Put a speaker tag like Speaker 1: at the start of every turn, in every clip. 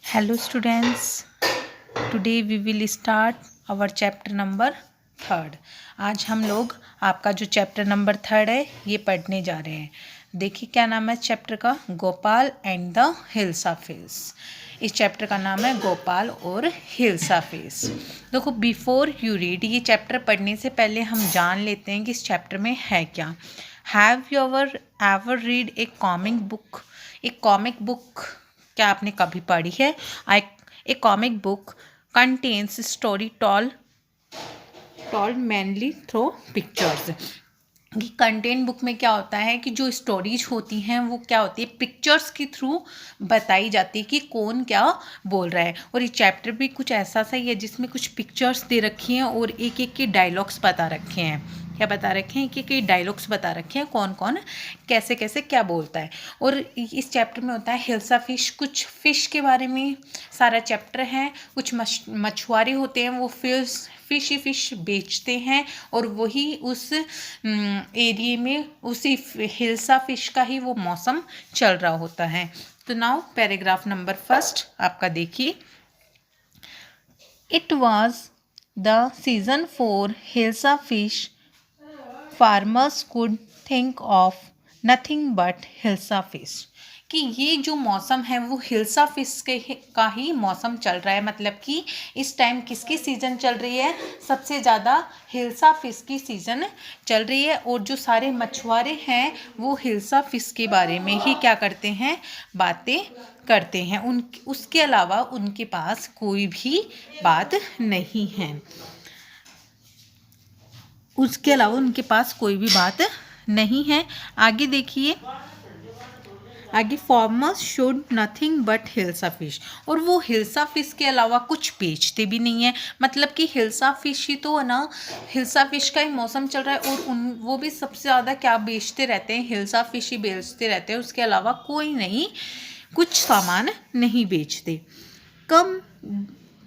Speaker 1: Hello students, today we will start our chapter number 3rd। आज हम लोग आपका जो चैप्टर नंबर 3rd है ये पढ़ने जा रहे हैं। देखिए क्या नाम है चैप्टर का, Gopal and the hilsa fish. इस चैप्टर का नाम है गोपाल और हिल्सा फिश। देखो बिफोर यू रीड, ये चैप्टर पढ़ने से पहले हम जान लेते हैं कि इस चैप्टर में है क्या। Have you ever read a comic book? एक कॉमिक बुक क्या आपने कभी पढ़ी है? A comic book contains story told mainly through pictures. कि कंटेंट बुक में क्या होता है कि जो स्टोरीज होती हैं वो क्या होती है, पिक्चर्स के थ्रू बताई जाती है कि कौन क्या बोल रहा है। और ये चैप्टर भी कुछ ऐसा सा ही है जिसमें कुछ पिक्चर्स दे रखी हैं और एक एक के डायलॉग्स बता रखे हैं। क्या बता रखे हैं कि डायलॉग्स बता रखे हैं कौन कौन कैसे कैसे क्या बोलता है। और इस चैप्टर में होता है हिल्सा फिश, कुछ फ़िश के बारे में सारा चैप्टर है। कुछ मछुआरे होते हैं, वो फिश बेचते हैं और वही उस एरिए में उसी हिल्सा फिश का ही वो मौसम चल रहा होता है। तो नाउ पैराग्राफ नंबर 1 आपका देखिए। It was the season for hilsa fish, farmers could think of nothing but hilsa fish. कि ये जो मौसम है वो हिल्सा फिश का ही मौसम चल रहा है। मतलब कि इस टाइम किसकी सीज़न चल रही है? सबसे ज़्यादा हिल्सा फिश की सीज़न चल रही है। और जो सारे मछुआरे हैं वो हिल्सा फिश के बारे में ही क्या करते हैं, बातें करते हैं। उसके अलावा उनके पास कोई भी बात नहीं है। उसके अलावा उनके पास कोई भी बात नहीं है। आगे देखिए, आगे farmers should nothing but hilsa fish. और वो हिल्सा फिश के अलावा कुछ बेचते भी नहीं है। मतलब कि हिल्सा फिश ही तो है ना, हिल्सा फिश का ही मौसम चल रहा है और वो भी सबसे ज़्यादा क्या बेचते रहते हैं, हिल्सा फिश ही बेचते रहते हैं। उसके अलावा कोई नहीं, कुछ सामान नहीं बेचते।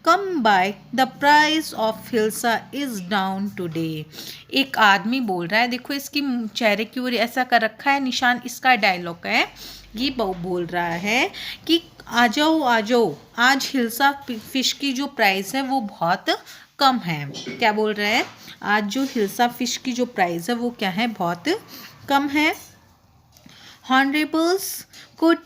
Speaker 1: Come by the price of hilsa is down today. एक आदमी बोल रहा है, देखो इसकी चेहरे की ओर ऐसा कर रखा है निशान, इसका डायलॉग है। ये बोल रहा है कि आ जाओ आ जाओ, आज हिल्सा फिश की जो प्राइस है वो बहुत कम है। क्या बोल रहा है? आज जो हिल्सा फिश की जो प्राइस है वो क्या है, बहुत कम है। Honourables could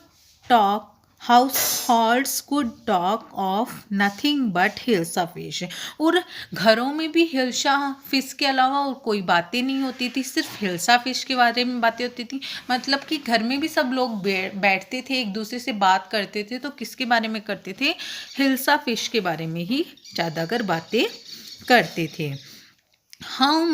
Speaker 1: talk, households could talk of nothing but hilsa fish. और घरों में भी हिल्सा फिश के अलावा और कोई बातें नहीं होती थी, सिर्फ हिल्सा फिश के बारे में बातें होती थी। मतलब कि घर में भी सब लोग बैठते थे, एक दूसरे से बात करते थे, तो किसके बारे में करते थे? हिल्सा फिश के बारे में ही ज़्यादातर बातें करते थे। हाउ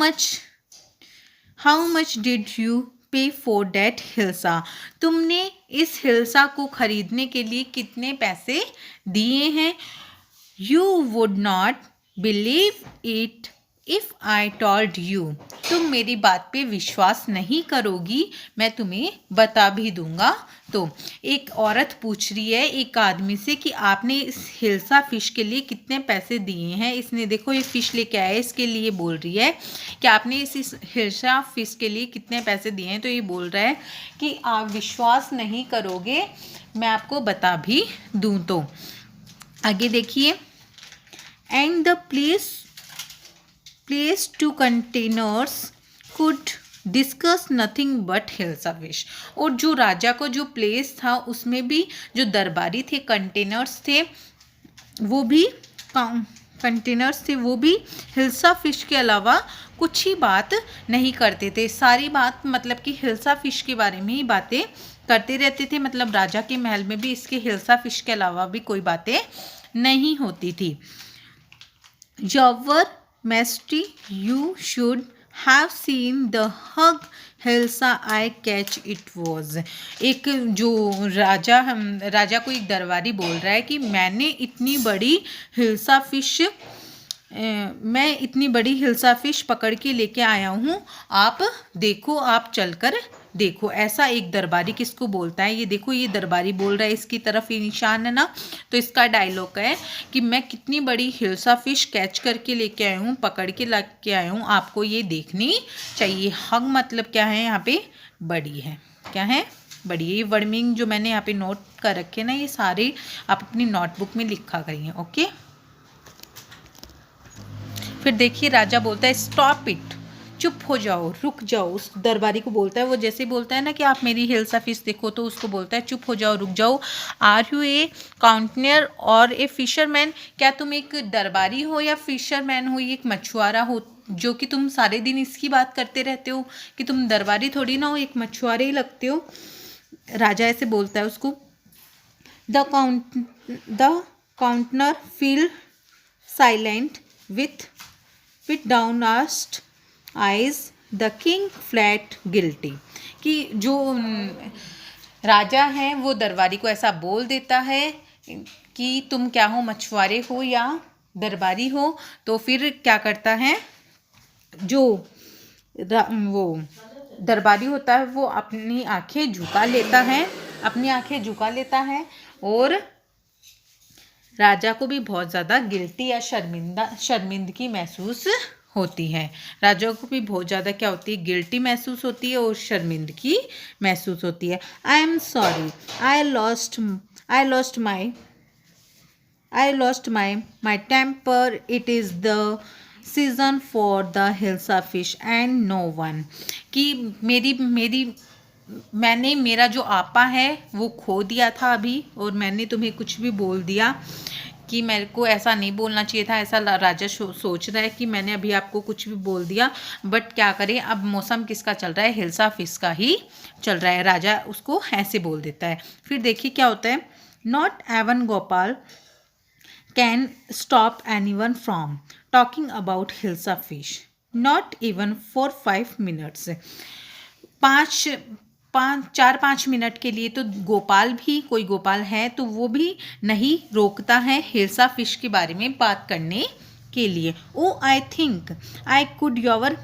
Speaker 1: मच डिड यू पे फॉर डैट हिल्सा? तुमने इस हिल्सा को खरीदने के लिए कितने पैसे दिए हैं? You would not believe it if I told you. तुम मेरी बात पे विश्वास नहीं करोगी, मैं तुम्हें बता भी दूंगा। तो एक औरत पूछ रही है एक आदमी से कि आपने इस हिल्सा फिश के लिए कितने पैसे दिए हैं। इसने देखो ये फ़िश लेके आया, इसके लिए बोल रही है कि आपने इस हिल्सा फिश के लिए कितने पैसे दिए हैं। तो ये बोल रहा है कि आप विश्वास नहीं करोगे, मैं आपको बता भी दूँ। तो आगे देखिए, and the place to containers could discuss nothing but hilsa fish. और जो राजा को जो प्लेस था उसमें भी जो दरबारी थे, कंटेनर्स थे, वो भी हिल्सा फिश के अलावा कुछ ही बात नहीं करते थे। सारी बात मतलब कि हिल्सा फिश के बारे में ही बातें करते रहते थे। मतलब राजा के महल में भी इसके हिल्सा फिश के अलावा भी कोई बातें नहीं होती थी। Your majesty you should have seen the huge hilsa I catch it was. एक जो राजा को एक दरबारी बोल रहा है कि मैं इतनी बड़ी हिल्सा फिश पकड़ के लेके आया हूँ, आप देखो, आप चलकर देखो। ऐसा एक दरबारी किसको बोलता है? ये देखो, ये दरबारी बोल रहा है, इसकी तरफ ये निशान है ना। तो इसका डायलॉग है कि मैं कितनी बड़ी हिल्सा फिश कैच करके लेके आया हूँ, पकड़ के लेके आया हूँ, आपको ये देखनी चाहिए। हग मतलब क्या है यहाँ पे? बड़ी है। क्या है? बड़ी है। ये वर्ड मीनिंग जो मैंने यहाँ पे नोट कर रखे ना, ये सारे आप अपनी नोटबुक में लिखा करिए। ओके। फिर देखिए राजा बोलता है स्टॉप इट, चुप हो जाओ, रुक जाओ। उस दरबारी को बोलता है, वो जैसे बोलता है ना कि आप मेरी हिल्सा फिश देखो, तो उसको बोलता है चुप हो जाओ, रुक जाओ। आर यू ए काउंटनर और ए फिशरमैन? क्या तुम एक दरबारी हो या फिशरमैन हो, एक मछुआरा हो, जो कि तुम सारे दिन इसकी बात करते रहते हो कि तुम दरबारी थोड़ी ना हो, एक मछुआरे ही लगते हो। राजा ऐसे बोलता है उसको। The counter feel silent with downcast eyes, the king flat guilty। कि जो राजा है वो दरबारी को ऐसा बोल देता है कि तुम क्या हो, मछुआरे हो या दरबारी हो। तो फिर क्या करता है, जो वो दरबारी होता है वो अपनी आंखें झुका लेता है और राजा को भी बहुत ज़्यादा गिल्टी या शर्मिंदगी महसूस होती है। राजा को भी बहुत ज़्यादा क्या होती है, गिल्टी महसूस होती है और शर्मिंदगी महसूस होती है। I am sorry, I lost my temper, it is the season for the hilsa fish and no one. कि मैंने मेरा जो आपा है वो खो दिया था अभी, और मैंने तुम्हें कुछ भी बोल दिया कि मेरे को ऐसा नहीं बोलना चाहिए था। ऐसा राजा सोच रहा है कि मैंने अभी आपको कुछ भी बोल दिया, बट क्या करें, अब मौसम किसका चल रहा है, हिल्सा फिश का ही चल रहा है। राजा उसको ऐसे बोल देता है। फिर देखिए क्या होता है। Not even Gopal can stop anyone from talking about hilsa fish, not even for 5 minutes. 4-5 minute के लिए तो गोपाल भी, कोई गोपाल है तो वो भी नहीं रोकता है हिल्सा फिश के बारे में बात करने के लिए। Oh I think I could your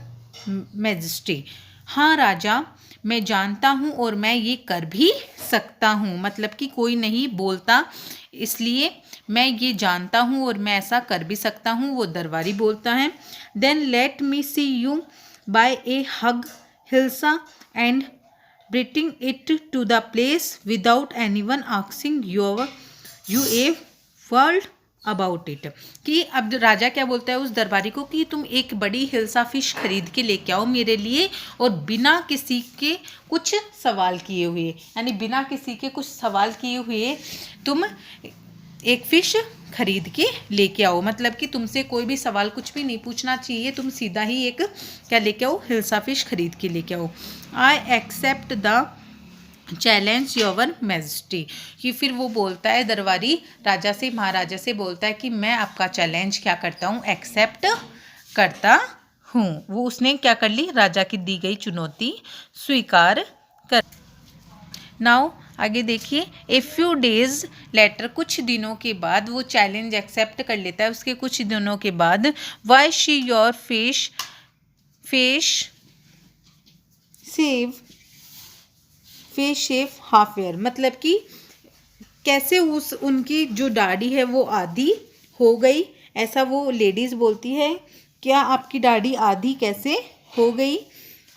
Speaker 1: majesty. हाँ राजा, मैं जानता हूँ और मैं ये कर भी सकता हूँ। मतलब कि कोई नहीं बोलता, इसलिए मैं ये जानता हूँ और मैं ऐसा कर भी सकता हूँ, वो दरबारी बोलता है। Then let me see you buy a hug hilsa and bringing it to the place without anyone asking you a word about it। कि अब राजा क्या बोलता है उस दरबारी को कि तुम एक बड़ी हिल्सा फिश खरीद के लेके आओ मेरे लिए, और बिना किसी के कुछ सवाल किए हुए, यानी बिना किसी के कुछ सवाल किए हुए तुम एक फिश खरीद के लेके आओ। मतलब कि तुमसे कोई भी सवाल कुछ भी नहीं पूछना चाहिए, तुम सीधा ही एक क्या लेके आओ, हिल्सा फिश खरीद के लेके आओ। I accept the challenge your majesty. कि फिर वो बोलता है दरबारी राजा से, महाराजा से बोलता है कि मैं आपका चैलेंज क्या करता हूँ, एक्सेप्ट करता हूँ। वो उसने क्या कर ली, राजा की दी गई चुनौती स्वीकार कर। नाउ आगे देखिए। ए फ्यू डेज लेटर, कुछ दिनों के बाद वो चैलेंज एक्सेप्ट कर लेता है। उसके कुछ दिनों के बाद why she your fish shave half air. मतलब कि कैसे उनकी जो दाढ़ी है वो आधी हो गई, ऐसा वो लेडीज़ बोलती है। क्या आपकी दाढ़ी आधी कैसे हो गई,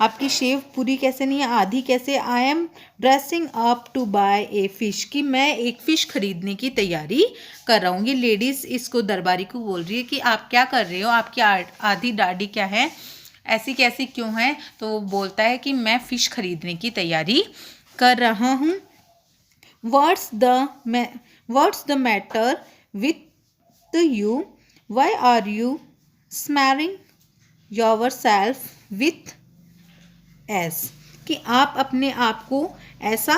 Speaker 1: आपकी शेव पूरी कैसे नहीं है, आधी कैसे। I am dressing up to buy a fish, कि मैं एक फ़िश खरीदने की तैयारी कर रहा हूँ। ये लेडीज़ इसको दरबारी को बोल रही है कि आप क्या कर रहे हो, आपकी आधी दाढ़ी क्या है, ऐसी कैसी क्यों है। तो वो बोलता है कि मैं फ़िश खरीदने की तैयारी कर रहा हूँ। What's the matter with you, why are you smearing yourself with ash. कि आप अपने आप को ऐसा,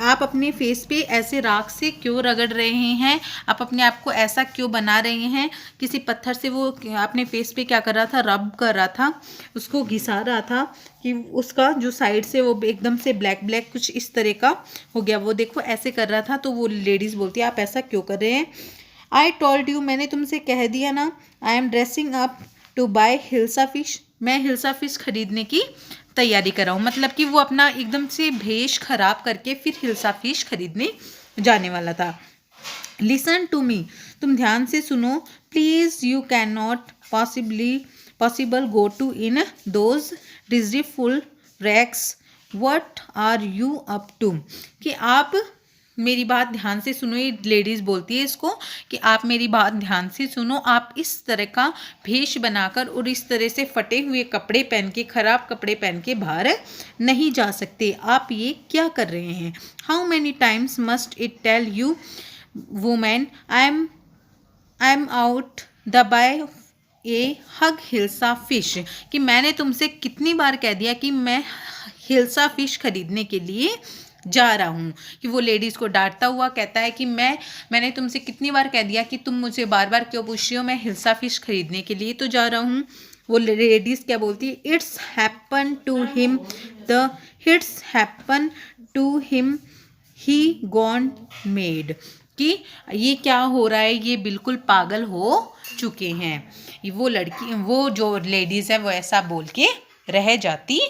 Speaker 1: आप अपने फेस पे ऐसे राख से क्यों रगड़ रहे हैं, आप अपने आप को ऐसा क्यों बना रहे हैं। किसी पत्थर से वो अपने फेस पे क्या कर रहा था, रब कर रहा था, उसको घिसा रहा था कि उसका जो साइड से वो एकदम से ब्लैक ब्लैक कुछ इस तरह का हो गया। वो देखो ऐसे कर रहा था। तो वो लेडीज़ बोलती है आप ऐसा क्यों कर रहे हैं। आई टोल्ड यू, मैंने तुमसे कह दिया ना। I am dressing up to buy hilsa fish, मैं हिल्सा फिश खरीदने की तैयारी कर रहा हूँ। मतलब कि वो अपना एकदम से भेष खराब करके फिर हिल्सा फिश खरीदने जाने वाला था। लिसन टू मी, तुम ध्यान से सुनो। Please you can not possible go to in those disgraceful racks, what are you up to. कि आप मेरी बात ध्यान से सुनो, ये लेडीज़ बोलती है इसको कि आप मेरी बात ध्यान से सुनो, आप इस तरह का भेष बनाकर और इस तरह से फटे हुए कपड़े पहन के, ख़राब कपड़े पहन के बाहर नहीं जा सकते। आप ये क्या कर रहे हैं? How many times must it tell you women I am out the buy a hug hilsa fish, कि मैंने तुमसे कितनी बार कह दिया कि मैं हिल्सा फ़िश खरीदने के लिए जा रहा हूँ। कि वो लेडीज़ को डांटता हुआ कहता है कि मैंने तुमसे कितनी बार कह दिया कि तुम मुझे बार बार क्यों पूछ रही हो, मैं हिल्सा फ़िश खरीदने के लिए तो जा रहा हूँ। वो लेडीज़ क्या बोलती है? It's happen to him he gone mad, कि ये क्या हो रहा है, ये बिल्कुल पागल हो चुके हैं। वो जो लेडीज़ है वो ऐसा बोल के रह जाती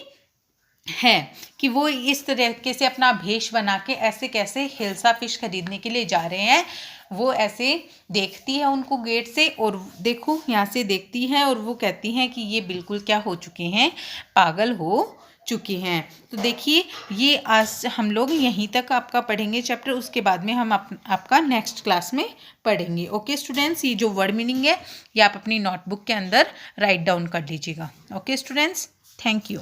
Speaker 1: है कि वो इस तरीके से अपना भेष बना के ऐसे कैसे हिल्सा फ़िश खरीदने के लिए जा रहे हैं। वो ऐसे देखती है उनको गेट से, और देखो यहाँ से देखती है, और वो कहती हैं कि ये बिल्कुल क्या हो चुके हैं, पागल हो चुके हैं। तो देखिए, ये आज हम लोग यहीं तक आपका पढ़ेंगे चैप्टर, उसके बाद में हम आपका नेक्स्ट क्लास में पढ़ेंगे। ओके स्टूडेंट्स, ये जो वर्ड मीनिंग है ये आप अपनी नोटबुक के अंदर राइट डाउन कर लीजिएगा। Okay students, thank you.